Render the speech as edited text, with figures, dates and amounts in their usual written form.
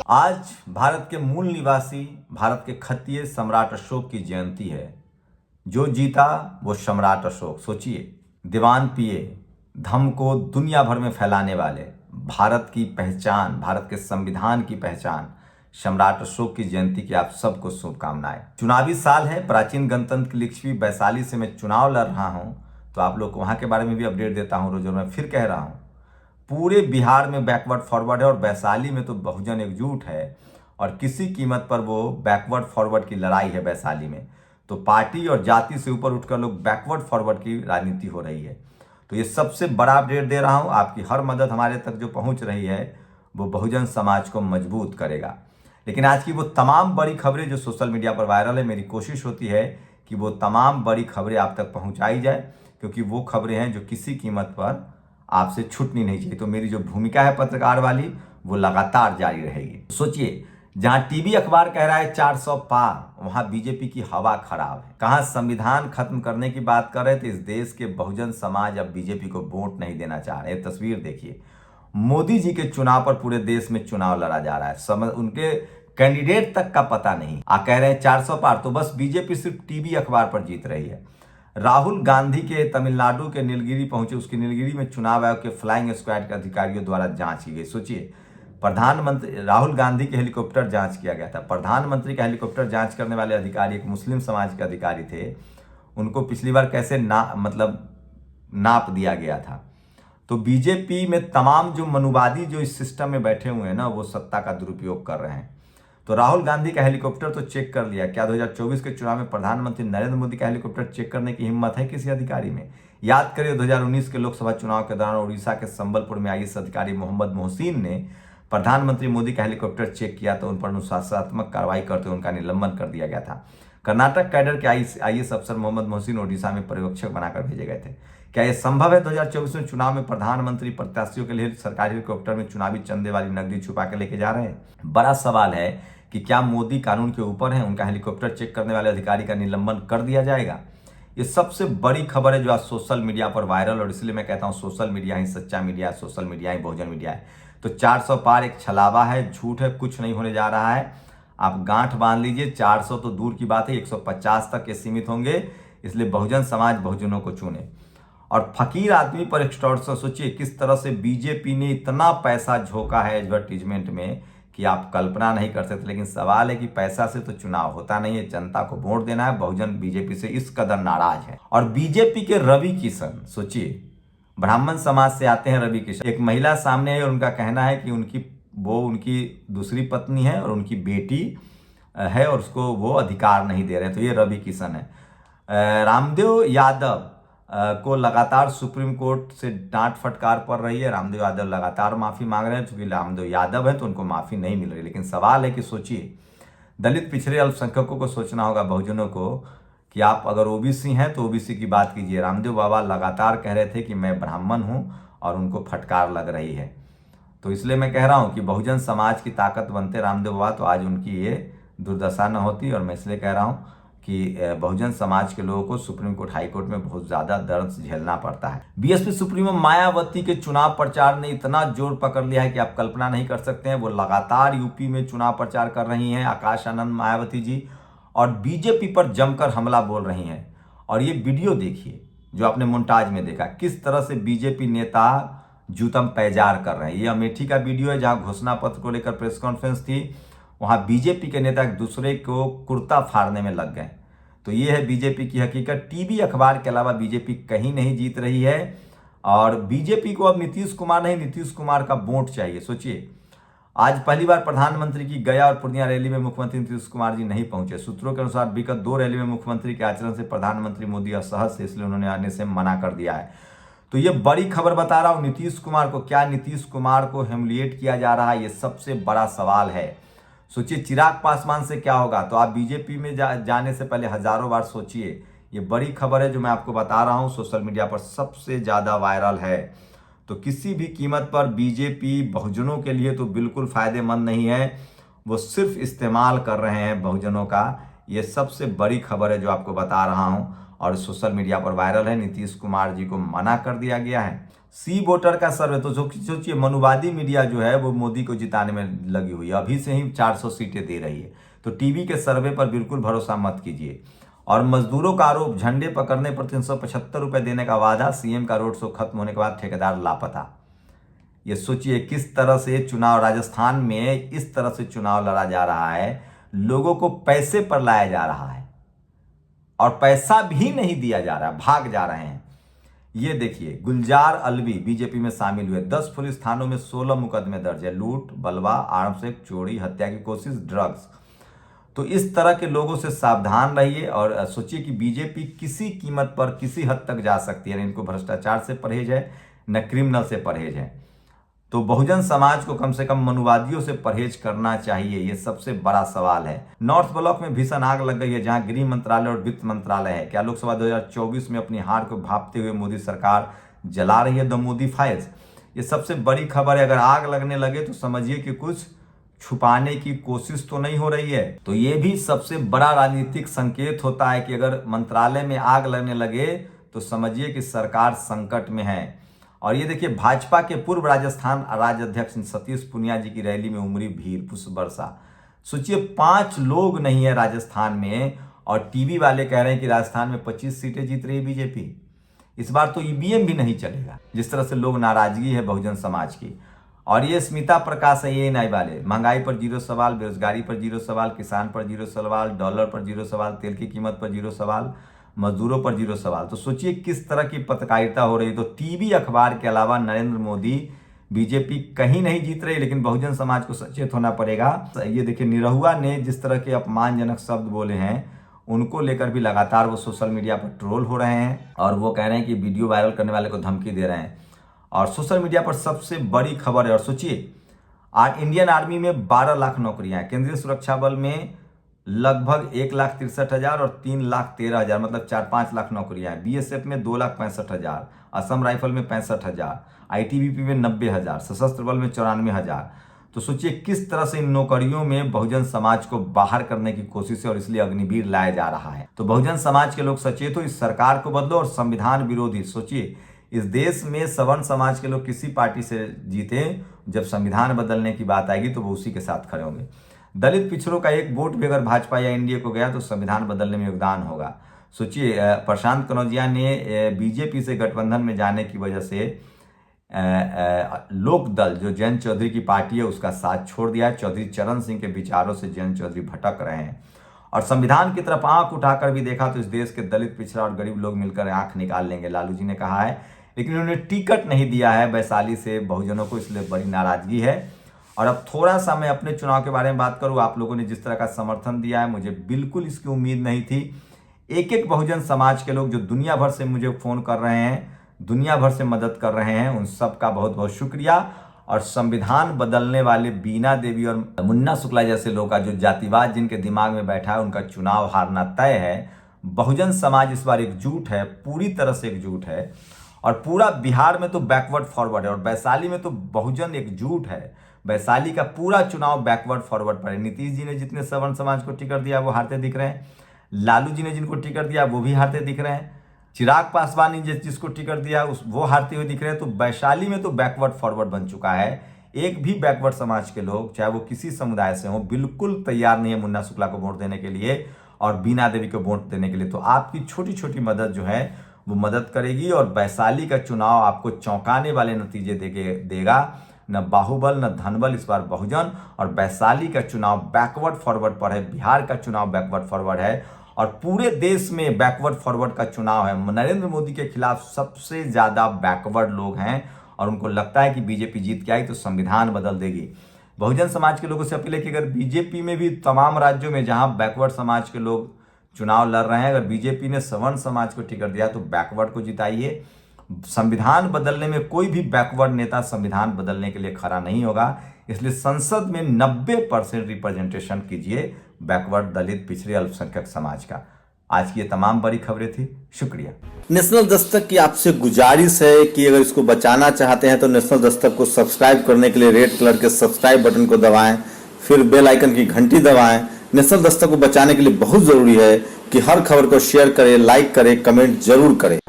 आज भारत के मूल निवासी भारत के खत्तीय सम्राट अशोक की जयंती है। जो जीता वो सम्राट अशोक। सोचिए, दीवान पिए धम्म को दुनिया भर में फैलाने वाले भारत की पहचान, भारत के संविधान की पहचान सम्राट अशोक की जयंती की आप सबको शुभकामनाएं। चुनावी साल है, प्राचीन गणतंत्र की लिखी वैशाली से मैं चुनाव लड़ रहा हूं, तो आप लोग को वहां के बारे में भी अपडेट देता हूं। रोज मैं फिर कह रहा हूं, पूरे बिहार में बैकवर्ड फॉरवर्ड है और वैशाली में तो बहुजन एकजुट है और किसी कीमत पर वो बैकवर्ड फॉरवर्ड की लड़ाई है वैशाली में। तो पार्टी और जाति से ऊपर उठकर लोग बैकवर्ड फॉरवर्ड की राजनीति हो रही है। तो ये सबसे बड़ा अपडेट दे रहा हूं। आपकी हर मदद हमारे तक जो पहुंच रही है वो बहुजन समाज को मजबूत करेगा। लेकिन आज की वो तमाम बड़ी खबरें जो सोशल मीडिया पर वायरल है, मेरी कोशिश होती है कि वो तमाम बड़ी खबरें आप तक पहुंचाई जाए, क्योंकि वो खबरें हैं जो किसी कीमत पर आपसे छूटनी नहीं चाहिए। तो मेरी जो भूमिका है पत्रकार वाली वो लगातार जारी रहेगी। सोचिए, जहां टीवी अखबार कह रहा है 400 पार, वहां बीजेपी की हवा खराब है। कहां संविधान खत्म करने की बात कर रहे थे, इस देश के बहुजन समाज अब बीजेपी को वोट नहीं देना चाह रहे। तस्वीर देखिए, मोदी जी के चुनाव पर पूरे देश में चुनाव लड़ा जा रहा है, उनके कैंडिडेट तक का पता नहीं। कह रहे हैं 400 पार, तो बस बीजेपी सिर्फ टीवी अखबार पर जीत रही है। राहुल गांधी के तमिलनाडु के नीलगिरी पहुंचे, उसकी नीलगिरी में चुनाव आयोग के फ्लाइंग स्क्वाड के अधिकारियों द्वारा जांच की गई। सोचिए, प्रधानमंत्री राहुल गांधी के हेलीकॉप्टर जांच किया गया था। प्रधानमंत्री का हेलीकॉप्टर जांच करने वाले अधिकारी एक मुस्लिम समाज के अधिकारी थे। उनको पिछली बार कैसे नाप दिया गया था। तो बीजेपी में तमाम जो मनुवादी जो इस सिस्टम में बैठे हुए हैं ना, वो सत्ता का दुरुपयोग कर रहे हैं। तो राहुल गांधी का हेलीकॉप्टर तो चेक कर लिया, क्या 2024 के चुनाव में प्रधानमंत्री नरेंद्र मोदी का हेलीकॉप्टर चेक करने की हिम्मत है किसी अधिकारी में? याद करिए, 2019 के लोकसभा चुनाव के दौरान उड़ीसा के संबलपुर में आईएएस अधिकारी मोहम्मद मोहसिन ने प्रधानमंत्री मोदी का हेलीकॉप्टर चेक किया, तो उन पर अनुशासनात्मक कार्रवाई करते हुए उनका निलंबन कर दिया गया था। कर्नाटक कैडर के आईएएस अफसर मोहम्मद मोहसिन ओडिशा में पर्यवेक्षक बनाकर भेजे गए थे। क्या यह संभव है 2024 में चुनाव में प्रधानमंत्री प्रत्याशियों के लिए सरकारी हेलीकॉप्टर में चुनावी चंदे वाली नकदी छुपा के लेके जा रहे हैं? बड़ा सवाल है कि क्या मोदी कानून के ऊपर है? उनका हेलीकॉप्टर चेक करने वाले अधिकारी का निलंबन कर दिया जाएगा? ये सबसे बड़ी खबर है जो आज सोशल मीडिया पर वायरल, और इसलिए मैं कहता हूं सोशल मीडिया ही सच्चा मीडिया है, सोशल मीडिया ही बहुजन मीडिया है। तो 400 पार एक छलावा है, झूठ है, कुछ नहीं होने जा रहा है। आप गांठ बांध लीजिए, 400 तो दूर की बात है, 150 तक के सीमित होंगे। इसलिए बहुजन समाज बहुजनों को चुने। और फकीर आदमी पर एक्सटॉर्शन, सोचिए किस तरह से बीजेपी ने इतना पैसा झोंका है एडवर्टीजमेंट में कि आप कल्पना नहीं कर सकते। लेकिन सवाल है कि पैसा से तो चुनाव होता नहीं है, जनता को वोट देना है। बहुजन बीजेपी से इस कदर नाराज है। और बीजेपी के रवि किशन, सोचिए ब्राह्मण समाज से आते हैं रवि किशन, एक महिला सामने है और उनका कहना है कि उनकी दूसरी पत्नी है और उनकी बेटी है और उसको वो अधिकार नहीं दे रहे। तो ये रवि किशन है। रामदेव यादव को लगातार सुप्रीम कोर्ट से डांट फटकार पड़ रही है। रामदेव यादव लगातार माफी मांग रहे हैं, क्योंकि रामदेव यादव है तो उनको माफी नहीं मिल रही। लेकिन सवाल है कि सोचिए, दलित पिछड़े अल्पसंख्यकों को सोचना होगा, बहुजनों को, कि आप अगर ओबीसी हैं तो ओबीसी की बात कीजिए। रामदेव बाबा लगातार कह रहे थे कि मैं ब्राह्मण हूं और उनको फटकार लग रही है। तो इसलिए मैं कह रहा हूं कि बहुजन समाज की ताकत बनते रामदेव बाबा, तो आज उनकी ये दुर्दशा न होती। और मैं इसलिए कह रहा हूं कि बहुजन समाज के लोगों को सुप्रीम कोर्ट, हाई कोर्ट में बहुत ज्यादा दर्द झेलना पड़ता है। बीएसपी सुप्रीमो मायावती के चुनाव प्रचार ने इतना जोर पकड़ लिया है कि आप कल्पना नहीं कर सकते हैं। वो लगातार यूपी में चुनाव प्रचार कर रही हैं, आकाश आनंद मायावती जी, और बीजेपी पर जमकर हमला बोल रही हैं। और ये वीडियो देखिए जो आपने मोन्टाज में देखा, किस तरह से बीजेपी नेता जूतम पैजार कर रहे हैं। ये अमेठी का वीडियो है, जहां घोषणा पत्र को लेकर प्रेस कॉन्फ्रेंस थी। वहां बीजेपी के नेता एक दूसरे को कुर्ता फाड़ने में लग गए। तो ये है बीजेपी की हकीकत। टीवी अखबार के अलावा बीजेपी कहीं नहीं जीत रही है। और बीजेपी को अब नीतीश कुमार नहीं, नीतीश कुमार का वोट चाहिए। सोचिए, आज पहली बार प्रधानमंत्री की गया और पूर्णिया रैली में मुख्यमंत्री नीतीश कुमार जी नहीं पहुंचे। सूत्रों के अनुसार विगत 2 रैली में मुख्यमंत्री के आचरण से प्रधानमंत्री मोदी असहज थे, इसलिए उन्होंने आने से मना कर दिया है। तो ये बड़ी खबर बता रहा हूं नीतीश कुमार को। क्या नीतीश कुमार को ह्यूमिलिएट किया जा रहा है? ये सबसे बड़ा सवाल है। सोचिए चिराग पासवान से क्या होगा। तो आप बीजेपी में जाने से पहले हजारों बार सोचिए। ये बड़ी खबर है जो मैं आपको बता रहा हूं, सोशल मीडिया पर सबसे ज्यादा वायरल है। तो किसी भी कीमत पर बीजेपी बहुजनों के लिए तो बिल्कुल फायदेमंद नहीं है। वो सिर्फ इस्तेमाल कर रहे हैं बहुजनों का। ये सबसे बड़ी खबर है जो आपको बता रहा हूं, और सोशल मीडिया पर वायरल है। नीतीश कुमार जी को मना कर दिया गया है। सी वोटर का सर्वे, तो सोचिए मनुवादी मीडिया जो है वो मोदी को जिताने में लगी हुई है, अभी से ही 400 सीटें दे रही है। तो टीवी के सर्वे पर बिल्कुल भरोसा मत कीजिए। और मजदूरों का आरोप, झंडे पकड़ने पर 375 रुपये देने का वादा, सीएम का रोड शो खत्म होने के बाद ठेकेदार लापता। ये सोचिए किस तरह से चुनाव, राजस्थान में इस तरह से चुनाव लड़ा जा रहा है, लोगों को पैसे पर लाया जा रहा है और पैसा भी नहीं दिया जा रहा है, भाग जा रहे हैं। ये देखिए गुलजार अलवी बीजेपी में शामिल हुए, 10 पुलिस थानों में 16 मुकदमे दर्ज है, लूट, बलवा, आर्म्स एक्ट, चोरी, हत्या की कोशिश, ड्रग्स। तो इस तरह के लोगों से सावधान रहिए और सोचिए कि बीजेपी किसी कीमत पर किसी हद तक जा सकती है। इनको भ्रष्टाचार से परहेज है, न क्रिमिनल से परहेज है। तो बहुजन समाज को कम से कम मनुवादियों से परहेज करना चाहिए, ये सबसे बड़ा सवाल है। नॉर्थ ब्लॉक में भीषण आग लग गई है, जहां गृह मंत्रालय और वित्त मंत्रालय है। क्या लोकसभा 2024 में अपनी हार को भांपते हुए मोदी सरकार जला रही है द मोदी फाइल्स? ये सबसे बड़ी खबर है। अगर आग लगने लगे तो समझिए कि कुछ छुपाने की कोशिश तो नहीं हो रही है। तो ये भी सबसे बड़ा राजनीतिक संकेत होता है कि अगर मंत्रालय में आग लगने लगे तो समझिए कि सरकार संकट में है। और ये देखिए भाजपा के पूर्व राजस्थान राज्य अध्यक्ष सतीश पूनिया जी की रैली में उमड़ी भीड़, पुष्प वर्षा। सोचिए 5 लोग नहीं है राजस्थान में और टीवी वाले कह रहे हैं कि राजस्थान में 25 सीटें जीत रही है बीजेपी। इस बार तो ईवीएम भी नहीं चलेगा। जिस तरह से लोग नाराजगी है बहुजन समाज की। और ये स्मिता प्रकाश है ये नहीं वाले, महंगाई पर 0 सवाल, बेरोजगारी पर 0 सवाल, किसान पर 0 सवाल, डॉलर पर 0 सवाल, तेल की कीमत पर 0 सवाल, मजदूरों पर 0 सवाल। तो सोचिए किस तरह की पत्रकारिता हो रही है। तो टीवी अखबार के अलावा नरेंद्र मोदी, बीजेपी कहीं नहीं जीत रही, लेकिन बहुजन समाज को सचेत होना पड़ेगा। ये देखिए निरहुआ ने जिस तरह के अपमानजनक शब्द बोले हैं, उनको लेकर भी लगातार वो सोशल मीडिया पर ट्रोल हो रहे हैं और वो कह रहे हैं कि वीडियो वायरल करने वाले को धमकी दे रहे हैं। और सोशल मीडिया पर सबसे बड़ी खबर है। और सोचिए आज इंडियन आर्मी में 12 लाख नौकरियां हैं, केंद्रीय सुरक्षा बल में लगभग 1,63,000 और 3,13,000 मतलब 4-5 लाख नौकरियां हैं। बीएसएफ में 2,65,000, असम राइफल में 65,000, आईटीबीपी में 90,000, सशस्त्र बल में 94,000। तो सोचिए किस तरह से इन नौकरियों में बहुजन समाज को बाहर करने की कोशिश है और इसलिए अग्निवीर लाया जा रहा है। तो बहुजन समाज के लोग सचेत हो, इस सरकार को बदलो और संविधान विरोधी। सोचिए इस देश में सवर्ण समाज के लोग किसी पार्टी से जीते, जब संविधान बदलने की बात आएगी तो वो उसी के साथ खड़े होंगे। दलित पिछड़ों का एक वोट भी अगर भाजपा या एनडीए को गया तो संविधान बदलने में योगदान होगा। सोचिए प्रशांत कनौजिया ने बीजेपी से गठबंधन में जाने की वजह से लोक दल जो जयंत चौधरी की पार्टी है उसका साथ छोड़ दिया। चौधरी चरण सिंह के विचारों से जयंत चौधरी भटक रहे हैं और संविधान की तरफ आंख उठाकर भी देखा तो इस देश के दलित, पिछड़ा और गरीब लोग मिलकर आंख निकाल लेंगे, लालू जी ने कहा है। लेकिन उन्होंने टिकट नहीं दिया है वैशाली से बहुजनों को, इसलिए बड़ी नाराजगी है। और अब थोड़ा सा मैं अपने चुनाव के बारे में बात करूं, आप लोगों ने जिस तरह का समर्थन दिया है मुझे बिल्कुल इसकी उम्मीद नहीं थी। एक बहुजन समाज के लोग जो दुनिया भर से मुझे फोन कर रहे हैं, दुनिया भर से मदद कर रहे हैं, उन सब का बहुत बहुत शुक्रिया। और संविधान बदलने वाले बीना देवी और मुन्ना शुक्ला जैसे लोग का जो जातिवाद जिनके दिमाग में बैठा है, उनका चुनाव हारना तय है। बहुजन समाज इस बार एकजुट है, पूरी तरह से एकजुट है और पूरा बिहार में तो बैकवर्ड फॉरवर्ड है और वैशाली में तो बहुजन एकजुट है। वैशाली का पूरा चुनाव बैकवर्ड फॉरवर्ड पर है। नीतीश जी ने जितने सवर्ण समाज को टिकट दिया वो हारते दिख रहे हैं, लालू जी ने जिनको टिकट दिया वो भी हारते दिख रहे हैं, चिराग पासवान ने जिसको टिकट दिया वो हारते हुए दिख रहे हैं। तो वैशाली में तो बैकवर्ड फॉरवर्ड बन चुका है। एक भी बैकवर्ड समाज के लोग चाहे वो किसी समुदाय से हो बिल्कुल तैयार नहीं है मुन्ना शुक्ला को वोट देने के लिए और बीना देवी को वोट देने के लिए। तो आपकी छोटी छोटी मदद जो है वो मदद करेगी और वैशाली का चुनाव आपको चौंकाने वाले नतीजे देगा। न बाहुबल न धनबल, इस बार बहुजन। और वैशाली का चुनाव बैकवर्ड फॉरवर्ड पर है, बिहार का चुनाव बैकवर्ड फॉरवर्ड है और पूरे देश में बैकवर्ड फॉरवर्ड का चुनाव है। नरेंद्र मोदी के खिलाफ सबसे ज्यादा बैकवर्ड लोग हैं और उनको लगता है कि बीजेपी जीत के आई तो संविधान बदल देगी। बहुजन समाज के लोगों से अपील है कि अगर बीजेपी में भी तमाम राज्यों में जहां बैकवर्ड समाज के लोग चुनाव लड़ रहे हैं, अगर बीजेपी ने सवर्ण समाज को टिकट दिया तो बैकवर्ड को जिताइए। संविधान बदलने में कोई भी बैकवर्ड नेता संविधान बदलने के लिए खड़ा नहीं होगा, इसलिए संसद में 90% रिप्रेजेंटेशन कीजिए बैकवर्ड, दलित, पिछड़े, अल्पसंख्यक समाज का। आज की ये तमाम बड़ी खबरें थी, शुक्रिया। नेशनल दस्तक की आपसे गुजारिश है कि अगर इसको बचाना चाहते हैं तो नेशनल दस्तक को सब्सक्राइब करने के लिए रेड कलर के सब्सक्राइब बटन को दबाएं, फिर बेल आइकन की घंटी दबाएं। नेशनल दस्तक को बचाने के लिए बहुत जरूरी है कि हर खबर को शेयर करें, लाइक करें, कमेंट जरूर करें।